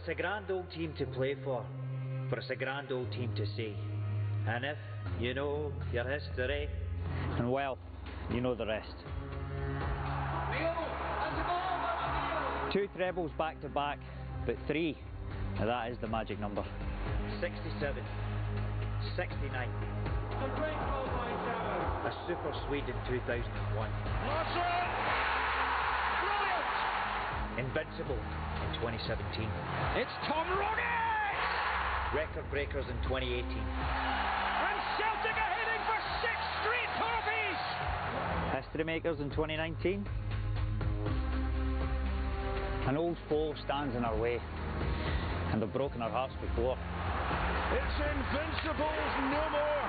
It's a grand old team to play for, but it's a grand old team to see. And if you know your history, and well, you know the rest. 2 trebles back to back, but 3, now that is the magic number. 67, 69. A Super Swede in 2001. Brilliant! Invincible in 2017. It's Tom Rogic! Record breakers in 2018. And Celtic are heading for 6 straight trophies! History makers in 2019. An old foe stands in our way, and they've broken our hearts before. It's Invincibles no more!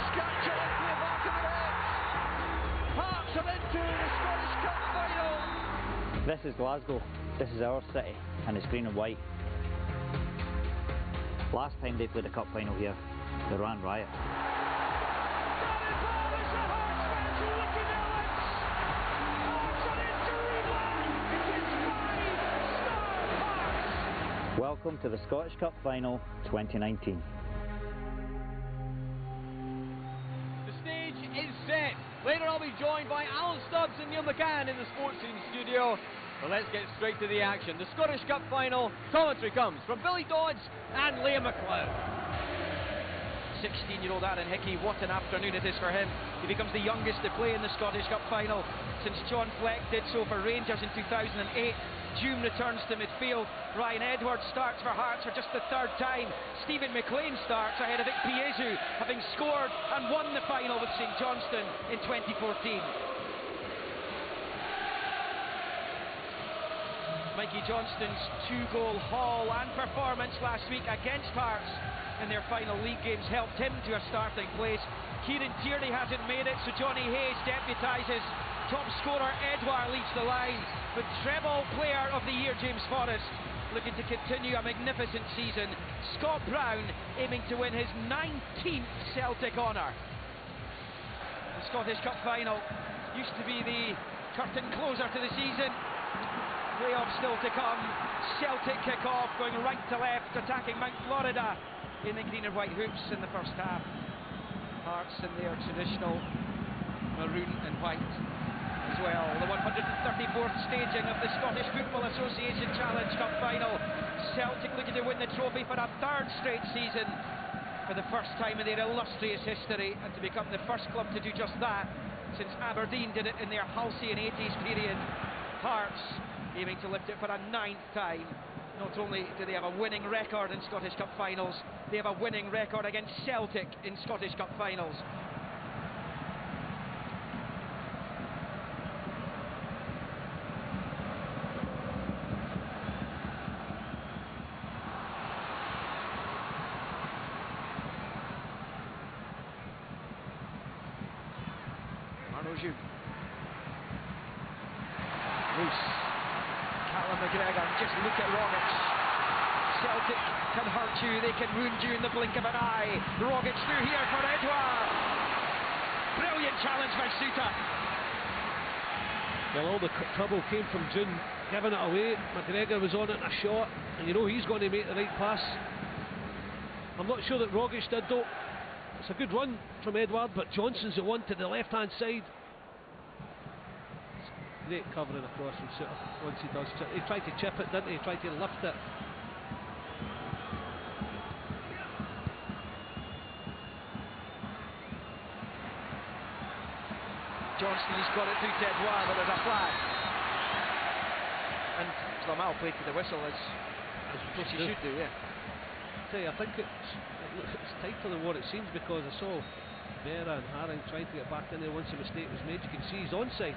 Scatchel into the back of the net! Hearts are into the Scottish Cup final! This is Glasgow, this is our city, and it's green and white. Last time they played a cup final here, they ran riot. Welcome to the Scottish Cup Final 2019. The stage is set. Later I'll be joined by Alan Stubbs and Neil McCann in the Sports Scene studio. But let's get straight to the action. The Scottish Cup Final commentary comes from Billy Dodds and Liam McLeod. 16-year-old Aaron Hickey, what an afternoon it is for him. He becomes the youngest to play in the Scottish Cup Final since John Fleck did so for Rangers in 2008. Hume returns to midfield. Ryan Edwards starts for Hearts for just the 3rd time. Stephen McLean starts ahead of Ikpeazu, having scored and won the final with St Johnstone in 2014. Mikey Johnston's 2-goal haul and performance last week against Hearts in their final league games helped him to a starting place. Kieran Tierney hasn't made it, so Johnny Hayes deputises. Top scorer Edouard leads the line, but treble player of the year James Forrest looking to continue a magnificent season. Scott Brown aiming to win his 19th Celtic honour. The Scottish Cup Final used to be the curtain closer to the season. Playoffs still to come. Celtic kick off, going right to left, attacking Mount Florida in the green and white hoops in the first half. Hearts in their traditional maroon and white as well. The 134th staging of the Scottish Football Association Challenge Cup Final. Celtic looking to win the trophy for a 3rd straight season for the first time in their illustrious history, and to become the first club to do just that since Aberdeen did it in their halcyon 80s period. Hearts aiming to lift it for a 9th time. Not only do they have a winning record in Scottish Cup finals, they have a winning record against Celtic in Scottish Cup finals. Arnaud-Jus. Loose. Callum McGregor, just look at Rogic. Celtic can hurt you, they can wound you in the blink of an eye. Rogic through here for Edouard. Brilliant challenge by Suter. Well, all the trouble came from June giving it away. McGregor was on it in a shot, and you know he's going to make the right pass. I'm not sure that Rogic did though. It's a good run from Edouard, but Johnson's the one to the left-hand side. Great covering across from Suter once he does chip. He tried to chip it, didn't he? He tried to lift it. Johnston, he's got it through to Edouard, but there's a flag. And Lamal played to the whistle as he should do, yeah. I think it's tighter than what it seems, because I saw Vera and Haring trying to get back in there once a mistake was made. You can see he's onside.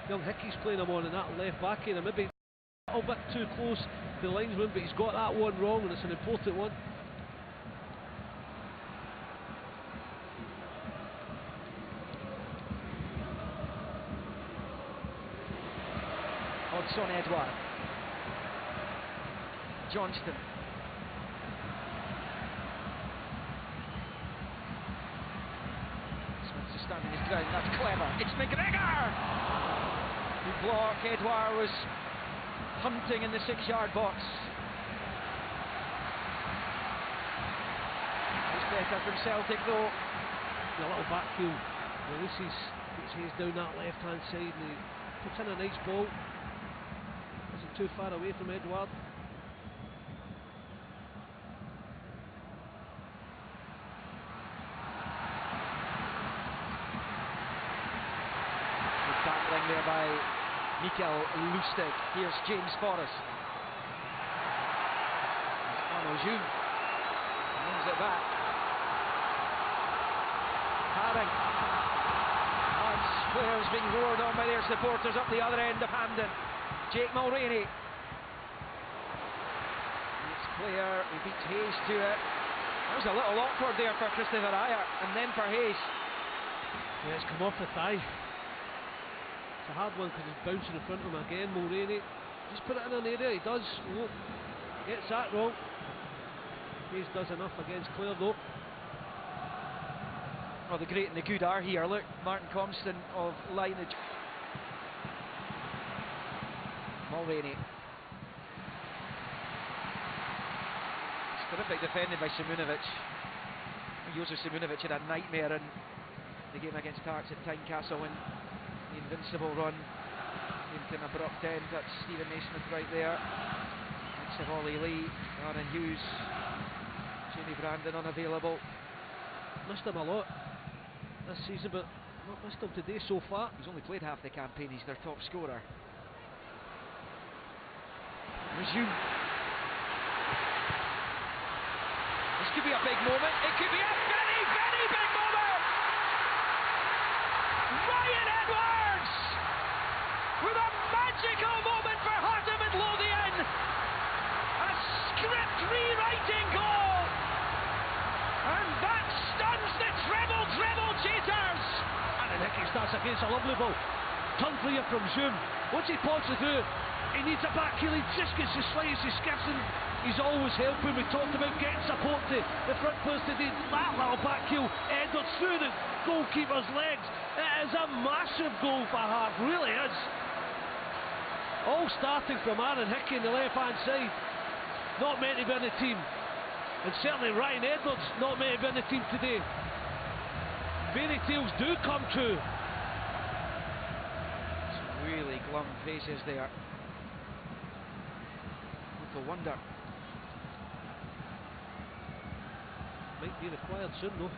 Young Hickey's playing him on, and that left back here, maybe a little bit too close to the linesman, but he's got that one wrong, and it's an important one. Odson Edouard. Johnston. Smith's just standing his ground, that's clever. It's McGregor! Good block, Edouard was hunting in the 6-yard box. better from Celtic though. A little back heel releases, gets Hayes down that left hand side, and he puts in a nice ball. Isn't too far away from Edouard. Good tackling there by Mikael Lustig. Here's James Forrest. Arno June wins it back. Haring. Hearts players being roared on by their supporters up the other end of Hampden. Jake Mulroney. This player who beats Hayes to it. That was a little awkward there for Christopher Ayer, and then for Hayes. Yeah, it's come off the thigh. It's a hard one because he's bouncing in front of him again. Mulroney just put it in an area. He does. Oh, gets that wrong. Hayes does enough against Clare though. Well, the great and the good are here. Look, Martin Compston of lineage. Mulroney. Terrific defending by Simunovic. Josef Simunovic had a nightmare in the game against Hearts at Tynecastle when the invincible run came to an abrupt end. That's Stephen Naismith right there. Next to Ollie Lee, Aaron Hughes, Jamie Brandon unavailable. Missed him a lot this season, but not missed him today so far. He's only played half the campaign, he's their top scorer. Resume. This could be a big moment. It could be a very, very big moment. Ryan Edwards with a magical moment for Heart of Midlothian. A script rewriting goal. And that stuns the treble chasers. And Hickey starts against a lovely ball. Turn clear from Zoom. Once he pops it through, he needs a back heel. He just gets the slightest, he skips and he's always helping. We talked about getting support to the front players today. That little back heel, Edwards through the goalkeeper's legs. It is a massive goal for Hart, really is. All starting from Aaron Hickey on the left hand side. Not meant to be in the team. And certainly Ryan Edwards not meant to be in the team today. Fairy tales do come true. Some really glum faces there. Little wonder. Might be required soon though,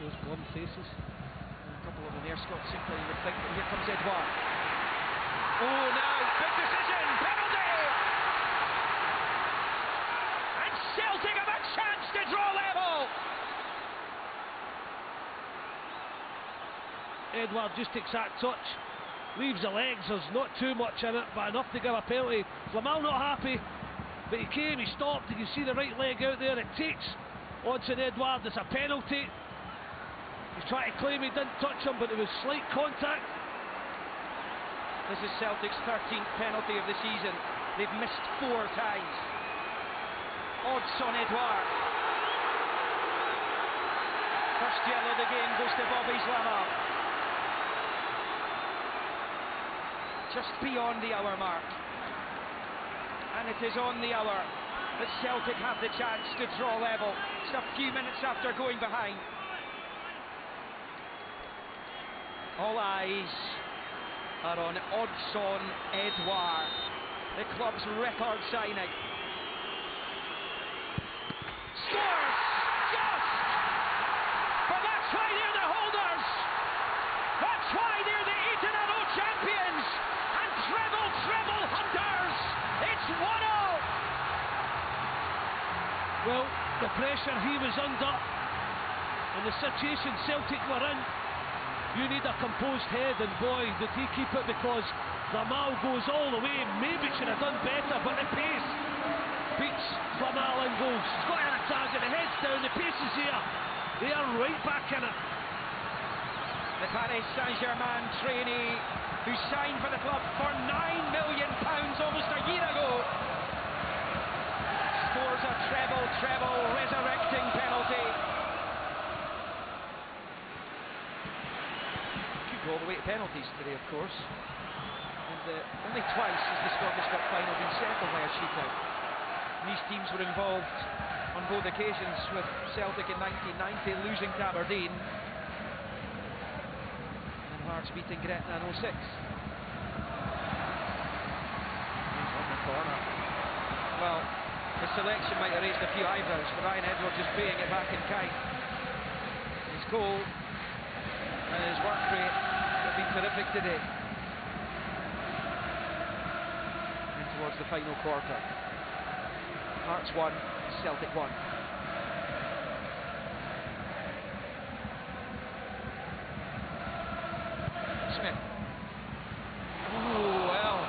those glum faces. A couple of them there, Scott Sinclair, you would think, but here comes Edouard. Oh, now, big decision, penalty! And Celtic have a chance to draw level! Edouard just takes that touch, leaves the legs, there's not too much in it, but enough to give a penalty. Flamel not happy, but he came, he stopped, you can see the right leg out there, it takes Odson Edouard, it's a penalty. He's trying to claim he didn't touch him, but it was slight contact. This is Celtic's 13th penalty of the season. They've missed 4 times. Odson Edouard. First yellow of the game goes to Bobby Slama. Just beyond the hour mark. And it is on the hour that Celtic have the chance to draw level. Just a few minutes after going behind. All eyes are on Odson Edouard, the club's record signing. Scores! Just! But that's why they're the holders! That's why they're the 8-0 champions! And treble hunters! It's 1-0! Well, the pressure he was under and the situation Celtic were in, you need a composed head, and boy, did he keep it, because Flamel goes all the way. Maybe should have done better, but the pace beats Flamel in goals. He's got in a target, the head's down, the pace is here. They are right back in it. The Paris Saint-Germain trainee who signed for the club for £9 million almost a year ago scores a treble resurrecting penalty. All the way to penalties today, of course, and only twice has the Scottish Cup final been settled by a shootout. These teams were involved on both occasions with Celtic in 1990, losing to Aberdeen, and Hearts beating Gretna in 06. He's on the corner. Well, his selection might have raised a few eyebrows, but Ryan Edwards is paying it back in kind. His goal and his work rate have been terrific today. And towards the final quarter. Hearts 1, Celtic 1. Smith. Oh, well.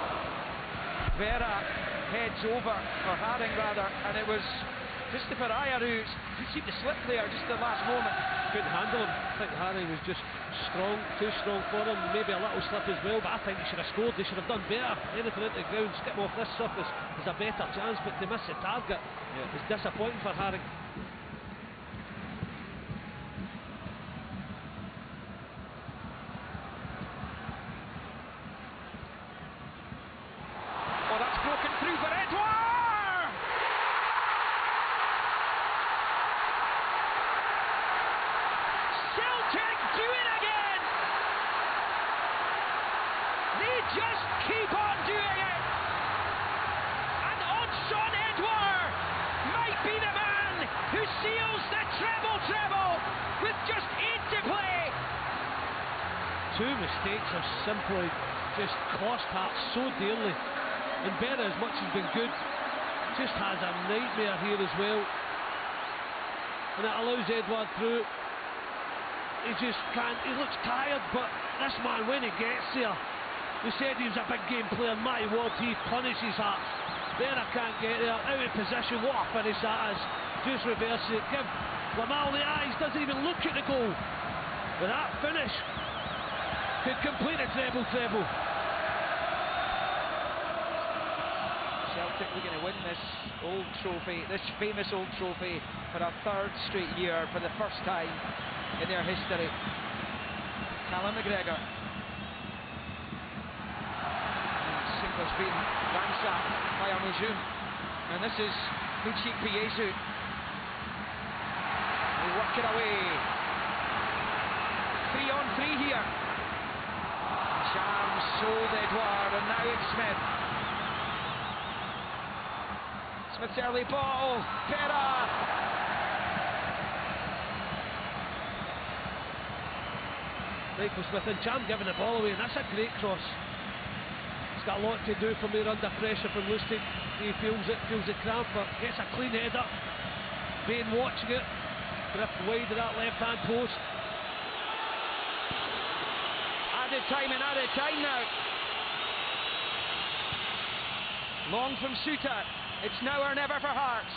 Vera heads over, or Haring rather, and it was Christopher Ayer who seemed to slip there just at the last moment. Couldn't handle him. I think Haring was just strong, too strong for him, maybe a little slip as well, but I think he should have scored. They should have done better. Anything into the ground, skip off this surface is a better chance, but to miss the target is disappointing for Haring. Just keep on doing it, and Odsonne Edouard might be the man who seals the treble with just 8 to play. Two mistakes have simply just cost Hearts so dearly, and Berra, as much as been good, just has a nightmare here as well, and it allows Edouard through. He just can't, he looks tired, but this man, when he gets there, they said he was a big game player. My word, he punishes Hearts. Berra can't get there, out of position. What a finish that is. Just reverse it, give Lamal the eyes, doesn't even look at the goal. But that finish could complete a treble. Celtic looking to win this old trophy, this famous old trophy, for a third straight year, for the first time in their history. Callum McGregor. Has been ransacked by Arnaud, and this is Lucic Piesu. They work it away. 3-on-3 here. Shams sold Edouard, and now it's Smith. Smith's early ball. Berra. Michael Smith and Jam giving the ball away, and that's a great cross. He's got a lot to do from there under pressure from Lustig. He feels the cramp, but gets a clean header. Bain watching it. Drift wide of that left hand post. Added time now. Long from Suter. It's now or never for Hearts.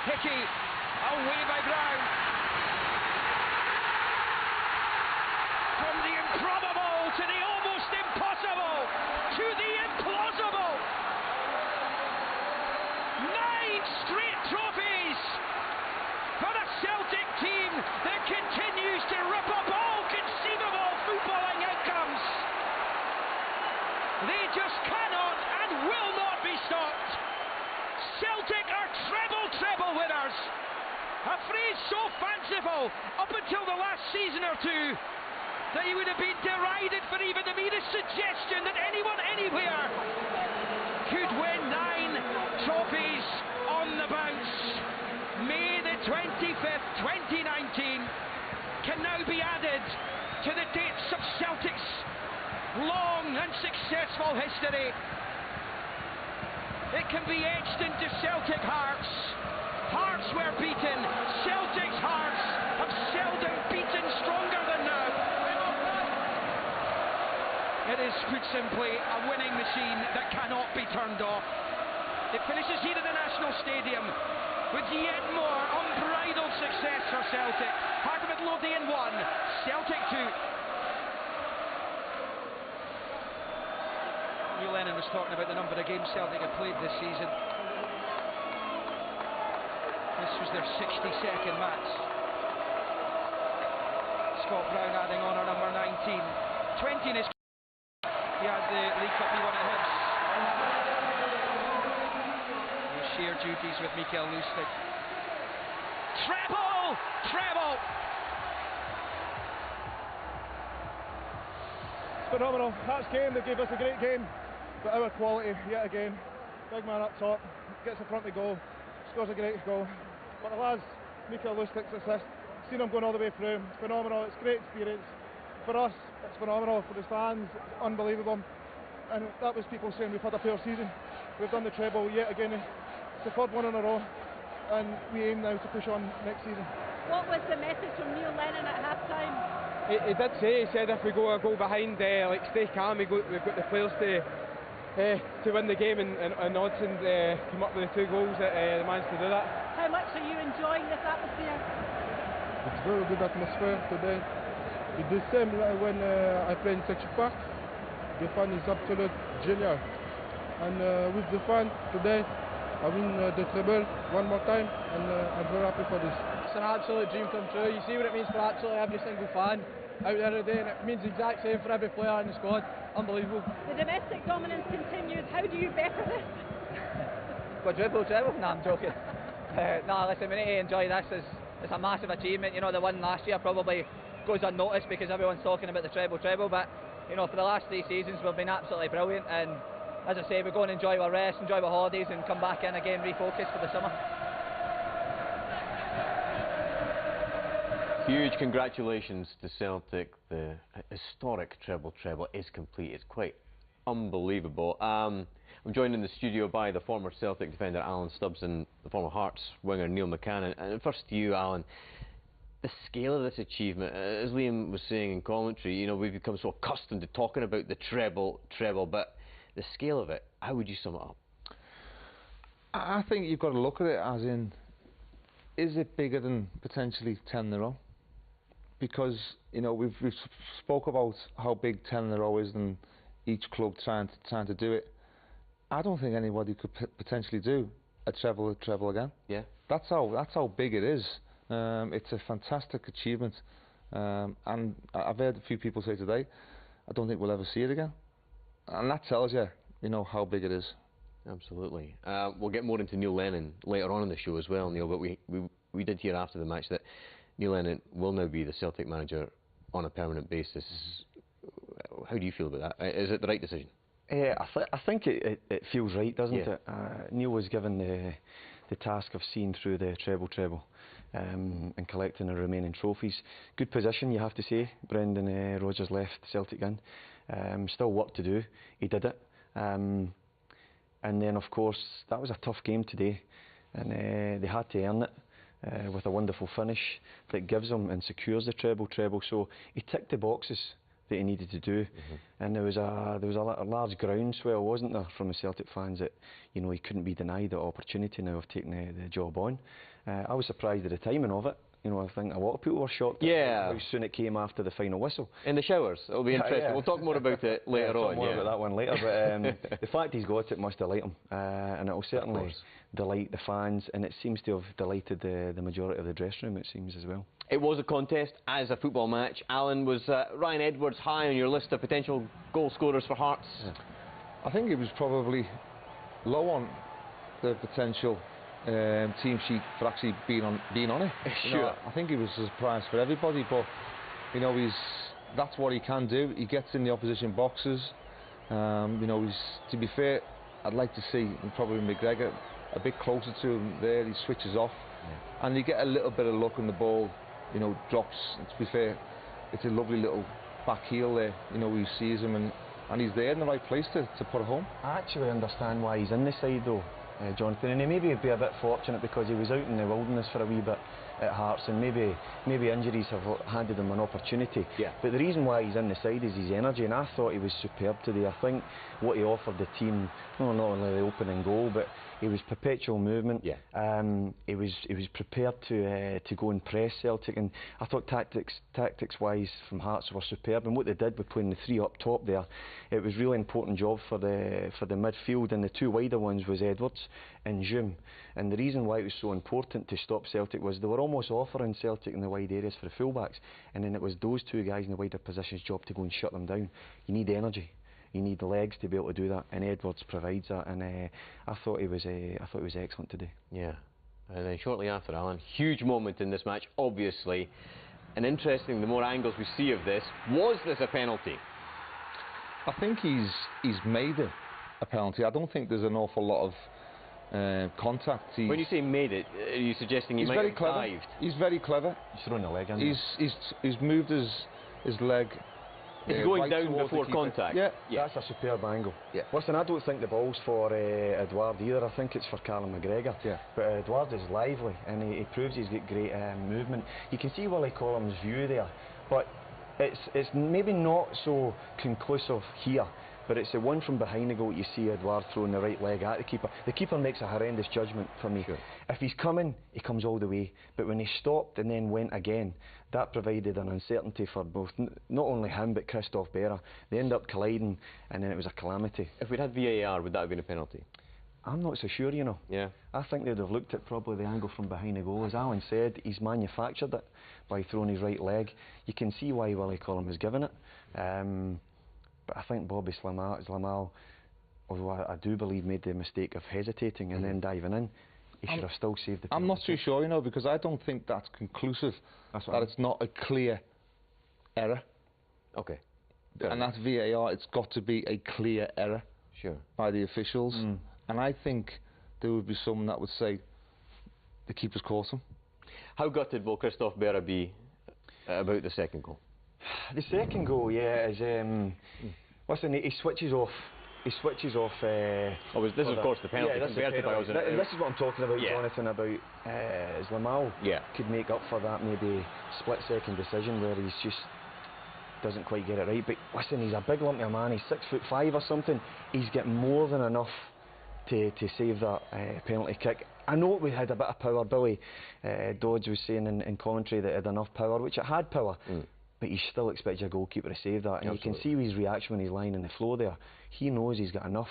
Hickey away by Brown. From the improbable to the almost impossible, to the implausible. 9 straight trophies for a Celtic team that continues to rip up all conceivable footballing outcomes. They just cannot and will not be stopped. Celtic are treble winners. A phrase so fanciful up until the last season or two that you would have been derided for even the merest suggestion that anyone anywhere could win 9 trophies on the bounce. May the 25th, 2019 can now be added to the dates of Celtic's long and successful history. It can be etched into Celtic hearts. Hearts were beaten. Celtic's hearts have seldom beaten stronger than now. It is, put simply, a winning machine that cannot be turned off. It finishes here at the National Stadium with yet more unbridled success for Celtic. Heart of Midlothian 1, Celtic 2. Neil Lennon was talking about the number of games Celtic have played this season. This was their 62nd match. Scott Brown adding on our number 19. 20 in his... He had the League Cup he won at Hibs. share duties with Mikael Lustig. Treble! Treble! Phenomenal. Hearts game, they gave us a great game, but our quality yet again. Big man up top, gets in front of the goal, scores a great goal. But the lads, Mikael Lustig's assist, seen him going all the way through, phenomenal. It's a great experience for us, it's phenomenal for the fans, it's unbelievable. And that was people saying we've had a poor season. We've done the treble yet again, it's the third one in a row, and we aim now to push on next season. What was the message from Neil Lennon at half time? He did say, he said if we go a goal behind, like stay calm, we've got the players to win the game, and Odsonne come up with the 2 goals that managed to do that. How much are you enjoying this atmosphere? It's very good atmosphere today. It's the same like when I play in Section Park. The fun is absolute genial. And with the fun today, I win the treble one more time, and I'm very happy for this. It's an absolute dream come true. You see what it means for absolutely every single fan out there today, and it means the exact same for every player in the squad. Unbelievable. The domestic dominance continues. How do you better this? Quadruple treble? No, I'm joking. No, listen, we need to enjoy this. It's a massive achievement. You know, the win last year probably goes unnoticed because everyone's talking about the treble, but you know, for the last 3 seasons we've been absolutely brilliant, and as I say, we go and enjoy our rest, enjoy our holidays, and come back in again refocused for the summer. Huge congratulations to Celtic. The historic treble is complete. It's quite unbelievable. I'm joined in the studio by the former Celtic defender Alan Stubbs and the former Hearts winger Neil McCann. And first to you, Alan. The scale of this achievement, as Liam was saying in commentary, you know, we've become so accustomed to talking about the treble, but the scale of it, how would you sum it up? I think you've got to look at it as in, is it bigger than potentially 10 in a row? Because, you know, we've spoke about how big 10 in a row is and each club trying to do it. I don't think anybody could potentially do a treble again. Yeah. That's how big it is. It's a fantastic achievement, and I've heard a few people say today, I don't think we'll ever see it again, and that tells you, you know, how big it is. Absolutely. We'll get more into Neil Lennon later on in the show as well, Neil, but we did hear after the match that Neil Lennon will now be the Celtic manager on a permanent basis. How do you feel about that? Is it the right decision? I think it feels right, doesn't Yeah. it? Neil was given the task of seeing through the treble and collecting the remaining trophies. Good position, you have to say. Brendan Rodgers left Celtic in. Still work to do. He did it. And then, of course, that was a tough game today, and they had to earn it with a wonderful finish that gives them and secures the treble. So he ticked the boxes that he needed to do, and there was a large groundswell, wasn't there, from the Celtic fans that, you know, he couldn't be denied the opportunity now of taking the job on. I was surprised at the timing of it. You know, I think a lot of people were shocked at how soon it came after the final whistle. In the showers, it'll be interesting. Yeah. We'll talk more about it later on. More about that one later, but the fact he's got it must delight him, and it will certainly delight the fans, and it seems to have delighted the majority of the dressing room, it seems, as well. It was a contest as a football match. Alan, was Ryan Edwards high on your list of potential goal scorers for Hearts? Yeah. I think it was probably low on the potential team sheet for actually being on it. Sure. You know, I think it was a surprise for everybody, but you know, that's what he can do. He gets in the opposition boxes. You know, to be fair, I'd like to see probably McGregor a bit closer to him there. He switches off, and you get a little bit of luck on the ball. You know, drops. To be fair, it's a lovely little back heel there. You know, he sees him, and he's there in the right place to put it home. I actually understand why he's in the side though, Jonathan, and he maybe be a bit fortunate because he was out in the wilderness for a wee bit at Hearts, and maybe injuries have handed him an opportunity. Yeah. But the reason why he's in the side is his energy, and I thought he was superb today. I think what he offered the team, not only the opening goal, but he was perpetual movement. Yeah. He was prepared to go and press Celtic, and I thought tactics wise from Hearts were superb. And what they did with playing the 3 up top there, it was really important job for the midfield, and the 2 wider ones was Edwards and Jim. And the reason why it was so important to stop Celtic was they were almost offering Celtic in the wide areas for the fullbacks, and then it was those 2 guys in the wider positions' job to go and shut them down. You need energy. You need legs to be able to do that, and Edwards provides that. And I thought he was excellent today. Yeah. And then shortly after, Alan, huge moment in this match, obviously. And interesting, the more angles we see of this, was this a penalty? I think he's made it a penalty. I don't think there's an awful lot of contact. When you say made it, are you suggesting he might have dived? He's very clever. He's thrown the leg in. He's moved his leg. He's going right down before contact. Yeah, that's a superb angle. Yeah. Listen, I don't think the ball's for Edouard either. I think it's for Callum McGregor. Yeah. But Edouard is lively, and he proves he's got great movement. You can see Willie Collum's view there, but it's maybe not so conclusive here. But it's the one from behind the goal you see Edouard throwing the right leg at the keeper. The keeper makes a horrendous judgment for me. Sure. If he's coming, he comes all the way. But when he stopped and then went again, that provided an uncertainty for both, not only him, but Christophe Berra. They end up colliding, and then it was a calamity. If we'd had VAR, would that have been a penalty? I'm not so sure, you know. Yeah. I think they'd have looked at probably the angle from behind the goal. As Alan said, he's manufactured it by throwing his right leg. You can see why Willie Collum has given it. But I think Bobby Zlamal, although I do believe made the mistake of hesitating and then diving in, he should have still saved the penalty. I'm not too sure, you know, because I don't think that's conclusive, that it's not a clear error. Okay. And that's VAR, it's got to be a clear error by the officials. And I think there would be some that would say the keeper's caught him. How gutted will Christophe Berra be about the second goal? The second goal, yeah, is listen, he switches off. He switches off. This is of course the penalty. Yeah, this is what I'm talking about, Jonathan. About Zlamal could make up for that maybe split-second decision where he's just doesn't quite get it right. But listen, he's a big lump of a man. He's 6'5" or something. He's got more than enough to save that penalty kick. I know we had a bit of power. Billy Dodds was saying in commentary that it had enough power, which it had power. But you still expect your goalkeeper to save that, and you can see his reaction when he's lying in the floor there. He knows he's got enough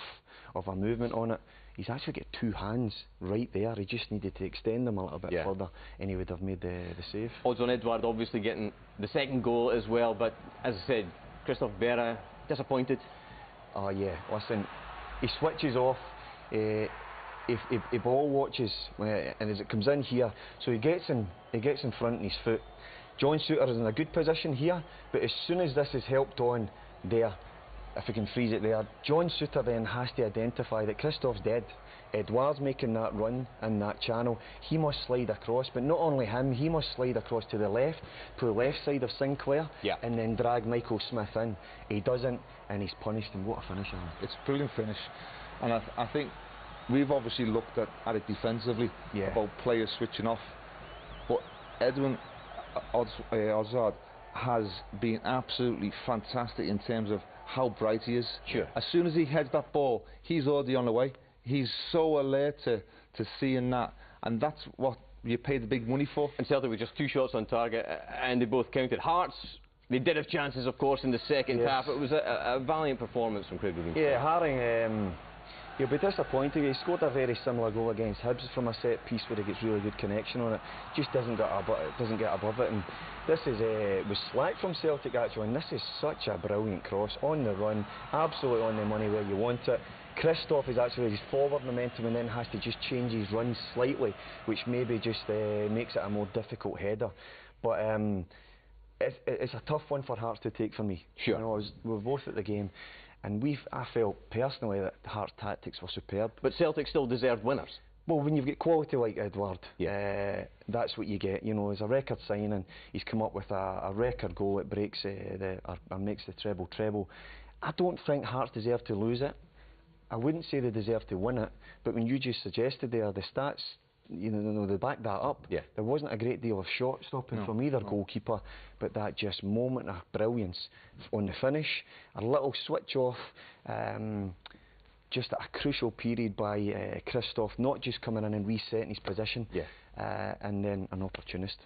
of a movement on it. He's actually got two hands right there. He just needed to extend them a little bit further, and he would have made the save. Odds on Edouard obviously getting the second goal as well, but as I said, Christophe Berra disappointed. Oh yeah, listen, he switches off. He ball watches, and as it comes in here, so he gets in front on his foot. John Souttar is in a good position here, but as soon as this is helped on there, if we can freeze it there, John Souttar then has to identify that Christophe's dead. Edouard's making that run in that channel. He must slide across, but not only him, he must slide across to the left side of Sinclair, and then drag Michael Smith in. He doesn't, and he's punished, and what a finish. It's a brilliant finish, and I think we've obviously looked at it defensively, about players switching off, but Edwin Ozard has been absolutely fantastic in terms of how bright he is. As soon as he heads that ball, he's already on the way. He's so alert to seeing that, and that's what you pay the big money for. And Celtic with just 2 shots on target, and they both counted. Hearts, they did have chances, of course, in the second half. It was a valiant performance from Craig Levein. Yeah, Haring, he'll be disappointed. He scored a very similar goal against Hibs from a set piece where he gets really good connection on it. Just doesn't get above it. And this was slack from Celtic actually. And this is such a brilliant cross on the run, absolutely on the money where you want it. Christophe is actually his forward momentum and then has to just change his run slightly, which maybe just makes it a more difficult header. But it's a tough one for Hearts to take for me. You know, we're both at the game. And I felt personally that Hearts' tactics were superb. But Celtic still deserved winners. Well, when you've got quality like Edouard, that's what you get. You know, as a record signing, he's come up with a record goal that breaks or makes the treble. I don't think Hearts deserve to lose it. I wouldn't say they deserve to win it. But when you just suggested there, the stats, you know, they back that up. There wasn't a great deal of shot stopping from either goalkeeper, but that just moment of brilliance on the finish, a little switch off, just at a crucial period by Christophe, not just coming in and resetting his position, and then an opportunist.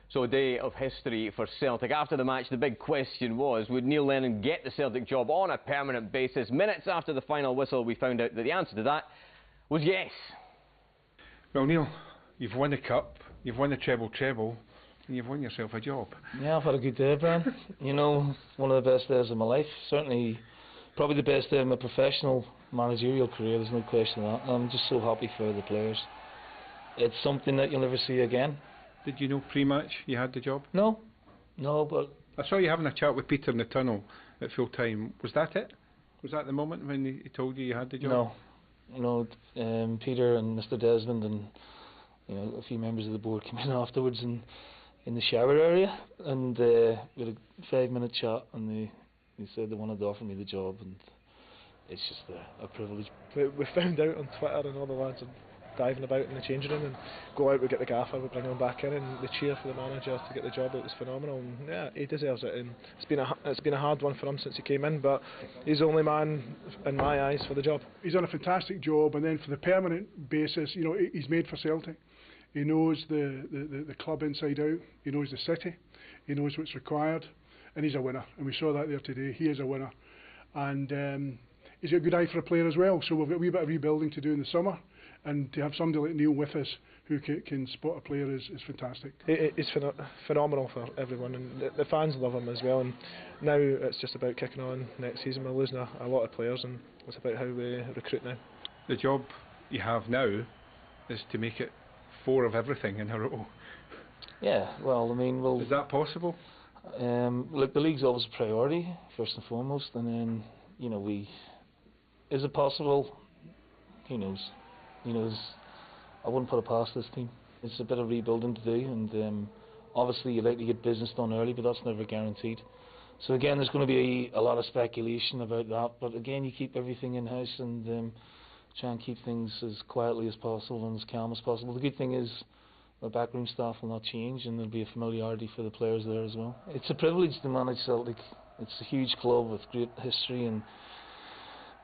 So a day of history for Celtic. After the match, the big question was, would Neil Lennon get the Celtic job on a permanent basis? Minutes after the final whistle, we found out that the answer to that was yes. Well, Neil, you've won the cup, you've won the treble, and you've won yourself a job. Yeah, I've had a good day, Brian. You know, one of the best days of my life. Certainly probably the best day of my professional managerial career, there's no question of that. I'm just so happy for the players. It's something that you'll never see again. Did you know pre-match you had the job? No, but I saw you having a chat with Peter in the tunnel at full time. Was that it? Was that the moment when he told you had the job? No, Peter and Mr. Desmond and a few members of the board came in afterwards and in the shower area, and we had a 5-minute chat, and they said they wanted to offer me the job, and it's just a privilege. We found out on Twitter, and all the lads are diving about in the changing room, and go out, we get the gaffer, we bring him back in, and the cheer for the manager to get the job, it was phenomenal, and yeah, he deserves it, and it's been a hard one for him since he came in, but he's the only man in my eyes for the job. He's done a fantastic job, and then for the permanent basis, he's made for Celtic. He knows the club inside out, he knows the city, he knows what's required, and he's a winner, and we saw that there today. He is a winner, and he's got a good eye for a player as well, so we've got a wee bit of rebuilding to do in the summer, and to have somebody like Neil with us who can spot a player is fantastic. It's phenomenal for everyone, and the fans love him as well, and now it's just about kicking on next season. We're losing a lot of players, and it's about how we recruit now. The job you have now is to make it 4 of everything in a row. Yeah, well, I mean, is that possible? Look, the league's always a priority, first and foremost, and then, is it possible? Who knows? I wouldn't put it past this team. It's a bit of rebuilding to do, and obviously you like to get business done early, but that's never guaranteed. So again, there's going to be a lot of speculation about that, but again, you keep everything in-house and try and keep things as quietly as possible and as calm as possible. The good thing is the backroom staff will not change, and there'll be a familiarity for the players there as well. It's a privilege to manage Celtic. It's a huge club with great history and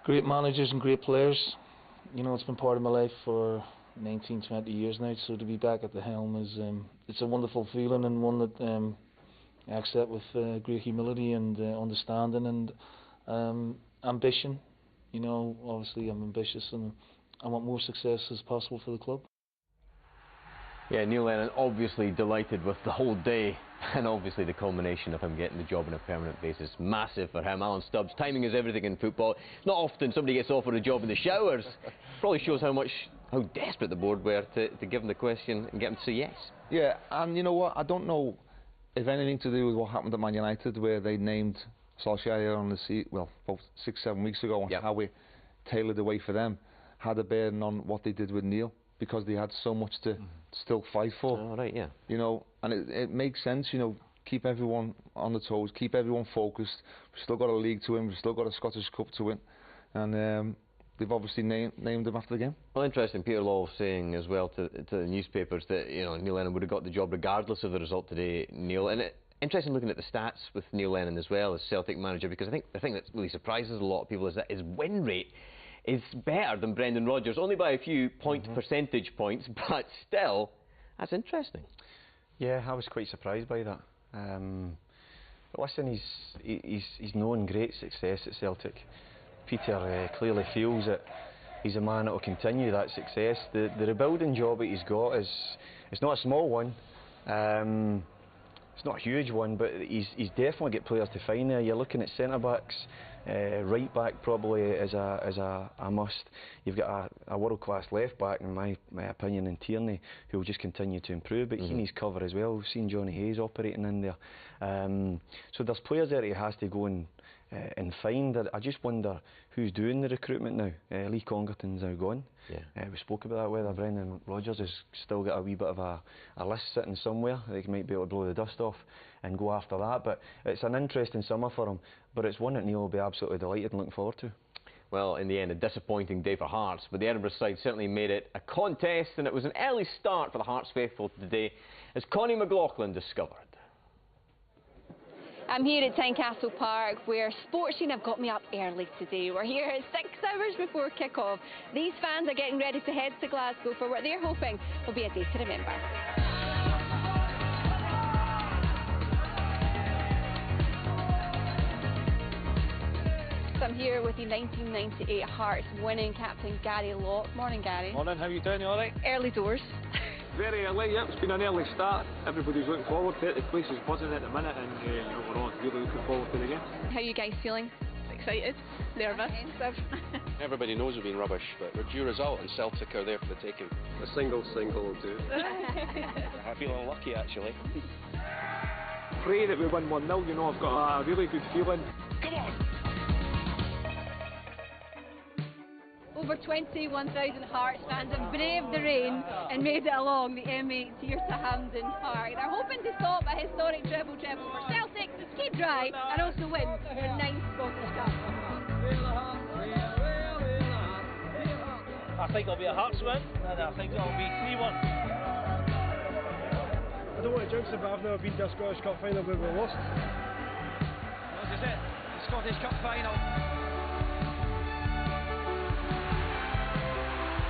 great managers and great players. It's been part of my life for 19, 20 years now, so to be back at the helm is it's a wonderful feeling, and one that I accept with great humility and understanding and ambition. Obviously I'm ambitious, and I want more success as possible for the club. Yeah, Neil Lennon obviously delighted with the whole day, and obviously the culmination of him getting the job on a permanent basis. Massive for him. Alan Stubbs, timing is everything in football. Not often somebody gets offered a job in the showers. Probably shows how desperate the board were to give him the question and get him to say yes. Yeah, and you know what, I don't know if anything to do with what happened at Man United, where they named Solskjaer on the about 6-7 weeks ago, and how we tailored the way for them, had a bearing on what they did with Neil, because they had so much to still fight for. Oh, right, yeah. And it makes sense, keep everyone on the toes, keep everyone focused. We've still got a league to win, we've still got a Scottish Cup to win, and they've obviously named him after the game. Well, interesting, Peter Law saying as well to the newspapers that Neil Lennon would have got the job regardless of the result today, Neil. And interesting looking at the stats with Neil Lennon as well as Celtic manager, because I think the thing that really surprises a lot of people is that his win rate is better than Brendan Rodgers, only by a few percentage points, but still, that's interesting. Yeah, I was quite surprised by that. But listen, he's known great success at Celtic. Peter clearly feels that he's a man that will continue that success. The rebuilding job that he's got it's not a small one. It's not a huge one, but he's definitely got players to find there. You're looking at centre backs, right back probably is a must. You've got a world class left back, in my opinion, in Tierney, who will just continue to improve. But he needs cover as well. We've seen Johnny Hayes operating in there. So there's players there he has to go and find. I just wonder who's doing the recruitment now. Lee Congerton's now gone. Yeah. We spoke about that, whether Brendan Rodgers has still got a wee bit of a list sitting somewhere. They might be able to blow the dust off and go after that. But it's an interesting summer for him. But it's one that Neil will be absolutely delighted and looking forward to. Well, in the end, a disappointing day for Hearts, but the Edinburgh side certainly made it a contest, and it was an early start for the Hearts faithful today, as Connie McLaughlin discovered. I'm here at Tynecastle Park, where Sportscene have got me up early today. We're here at 6 hours before kick-off. These fans are getting ready to head to Glasgow for what they're hoping will be a day to remember. I'm here with the 1998 Hearts winning captain Gary Locke. Morning, Gary. Morning, how are you doing? You all right? Early doors. Very early, yeah. It's been an early start. Everybody's looking forward to it. The place is buzzing at the minute, and we're all really looking forward to the game. How are you guys feeling? excited, nervous. Everybody knows we've been rubbish, but we're due result and Celtic are there for the taking. A single will do. I feel unlucky actually. Pray that we win 1-0, you know, I've got a really good feeling. Come on! Over 21,000 Hearts fans have braved the rain and made it along the M8 here to Hampden Park. They're hoping to stop a historic treble for Celtic, keep dry and also win their 9th Scottish Cup. I think it'll be a Hearts win, and I think it'll be 3-1. I don't want to jinx it, but I've never been to a Scottish Cup final where we lost. This is it, the Scottish Cup final.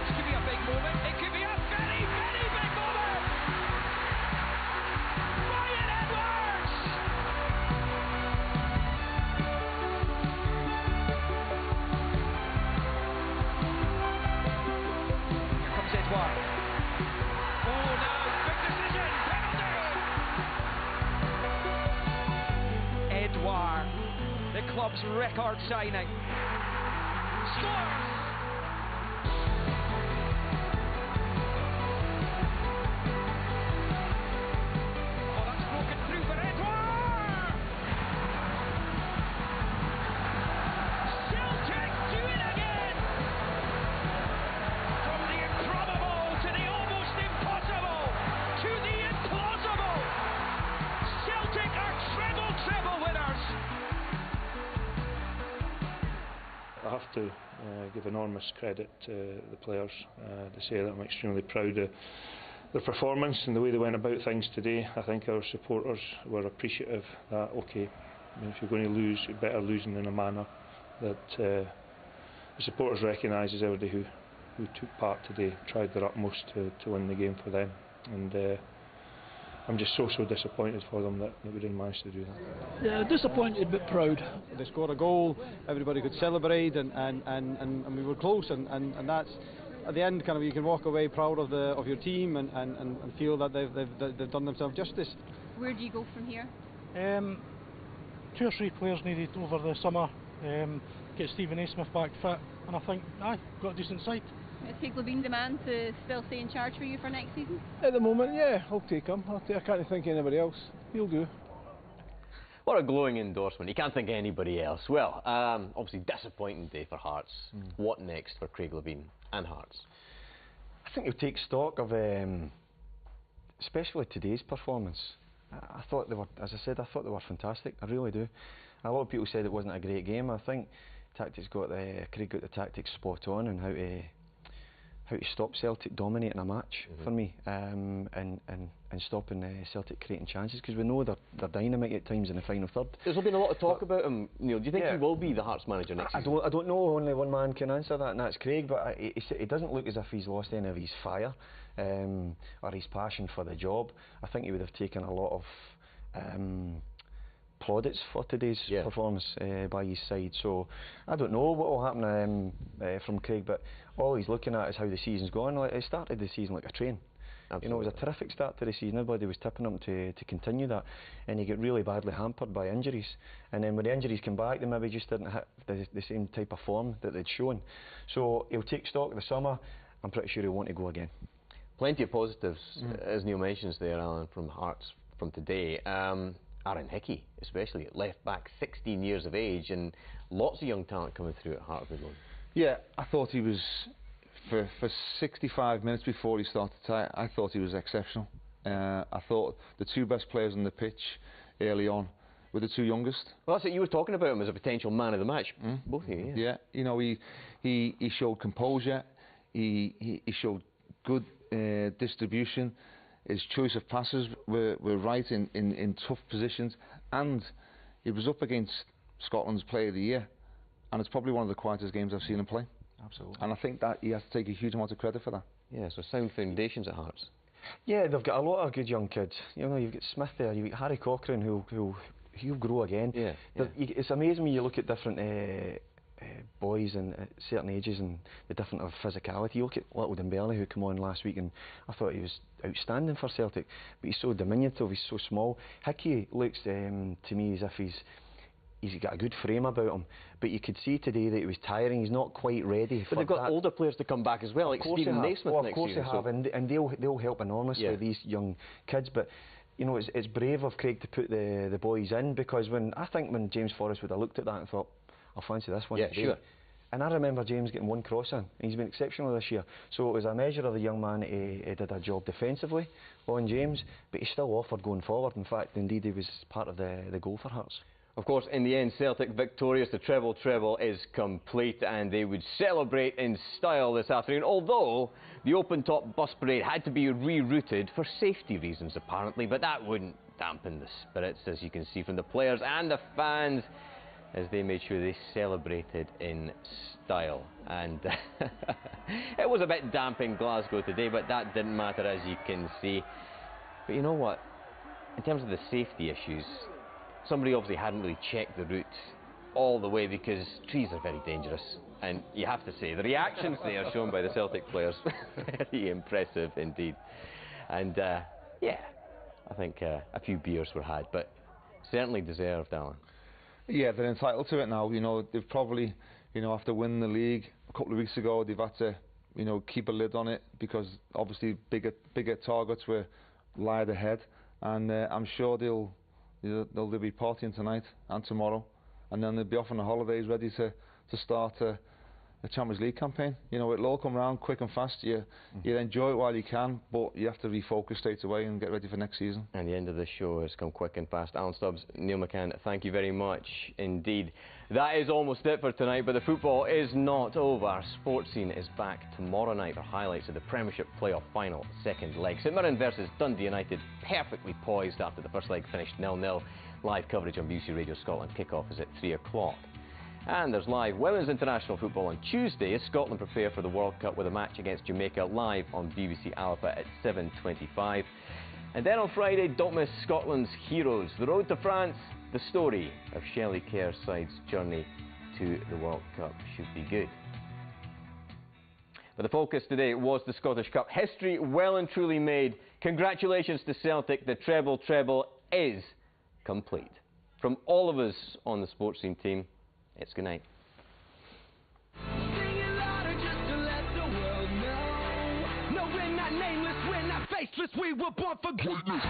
This could be a big moment. It could be a very, very big moment. Ryan Edwards! Here comes Edouard. Oh no, big decision, penalty! Edouard, the club's record signing, scores! Oh, that's broken through for Edouard! Celtic do it again! From the improbable to the almost impossible to the implausible, Celtic are treble winners! I have to give enormous credit to the players to say that I'm extremely proud of their performance and the way they went about things today. I think our supporters were appreciative that, okay, I mean, if you're going to lose, you're better losing in a manner that the supporters recognise as everybody who took part today tried their utmost to win the game for them. And I'm just so disappointed for them that we didn't manage to do that. Yeah, disappointed but proud. They scored a goal, everybody could celebrate, and we were close, and that's at the end kind of you can walk away proud of your team and feel that they've done themselves justice. Where do you go from here? 2 or 3 players needed over the summer, get Stephen A. Smith back fit, and I think got a decent side. Is Craig Levein demand to still stay in charge for you for next season? At the moment, yeah, I'll take him. I can't think of anybody else. He'll do. What a glowing endorsement. You can't think of anybody else. Well, obviously disappointing day for Hearts. What next for Craig Levein and Hearts? I think he'll take stock of, especially today's performance. I thought they were, as I said, I thought they were fantastic. I really do. A lot of people said it wasn't a great game. I think Craig got the tactics spot on and how to stop Celtic dominating a match for me, and stopping Celtic creating chances, because we know they're dynamic at times in the final third. There's been a lot of talk about him, Neil. Do you think he will be the Hearts manager next season? I don't know. Only one man can answer that, and that's Craig. But it doesn't look as if he's lost any of his fire or his passion for the job. I think he would have taken a lot of plaudits for today's performance by his side. So I don't know what will happen from Craig, but all he's looking at is how the season's gone. Like, he started the season like a train. Absolutely. You know, it was a terrific start to the season. Everybody was tipping him to continue that, and he got really badly hampered by injuries. And then when the injuries came back, they maybe just didn't hit the same type of form that they'd shown. So he'll take stock of the summer. I'm pretty sure he'll want to go again. Plenty of positives, as Neil mentions there, Alan, from Hearts from today. Aaron Hickey, especially, left back, 16 years of age, and lots of young talent coming through at Hearts. Yeah, I thought he was, for 65 minutes before he started, I thought he was exceptional. I thought the 2 best players on the pitch early on were the 2 youngest. Well, that's it. You were talking about him as a potential man of the match, both of you. Yeah, you know, he showed composure. He showed good distribution. His choice of passes were right in tough positions, and he was up against Scotland's Player of the Year, and it's probably one of the quietest games I've seen him play. Absolutely. And I think that he has to take a huge amount of credit for that. Yeah, so sound foundations at Hearts. Yeah, they've got a lot of good young kids. You know, you've got Smith there, you've got Harry Cochrane who'll grow again. It's amazing when you look at different boys and at certain ages and the different of physicality. You look at little Dembele who came on last week, and I thought he was outstanding for Celtic, but he's so diminutive, he's so small. Hickey looks to me as if he's got a good frame about him, but you could see today that he was tiring. He's not quite ready. But they've got older players to come back as well, like Stephen Naismith next season. Of course they have, and they'll help enormously, these young kids. But you know, it's brave of Craig to put the boys in, because I think when James Forrest would have looked at that and thought, I'll fancy this one today. Sure. And I remember James getting one cross in. He's been exceptional this year. So it was a measure of the young man. He did a job defensively on James, but he still offered going forward. In fact, indeed, he was part of the goal for Hearts. Of course, in the end, Celtic victorious. The treble is complete, and they would celebrate in style this afternoon, although the open-top bus parade had to be rerouted for safety reasons, apparently, but that wouldn't dampen the spirits, as you can see from the players and the fans, as they made sure they celebrated in style. And it was a bit damp in Glasgow today, but that didn't matter, as you can see. But you know what? In terms of the safety issues, somebody obviously hadn't really checked the route all the way, because trees are very dangerous. And you have to say, the reactions there shown by the Celtic players, very impressive indeed. And yeah, I think a few beers were had, but certainly deserved, Alan. Yeah, they're entitled to it now. You know, they've probably, you know, after winning the league a couple of weeks ago, they've had to, you know, keep a lid on it, because obviously bigger targets were lied ahead, and I'm sure they'll be partying tonight and tomorrow, and then they'll be off on the holidays, ready to start a Champions League campaign. You know, it'll all come round quick and fast. You enjoy it while you can, but you have to refocus straight away and get ready for next season. And the end of the show has come quick and fast. Alan Stubbs, Neil McCann, thank you very much indeed. That is almost it for tonight, but the football is not over. Sports Scene is back tomorrow night for highlights of the Premiership playoff final second leg. St Mirren versus Dundee United, perfectly poised after the first leg finished 0-0. Live coverage on BBC Radio Scotland. Kick-off is at 3 o'clock. And there's live women's international football on Tuesday as Scotland prepare for the World Cup with a match against Jamaica live on BBC Alpha at 7:25. And then on Friday, don't miss Scotland's Heroes. The Road to France, the story of Shelley Kerr's side's journey to the World Cup should be good. But the focus today was the Scottish Cup. History well and truly made. Congratulations to Celtic. The treble is complete. From all of us on the Sports Scene team, it's good night. No, we're not nameless, we're not faceless, we were born for greatness.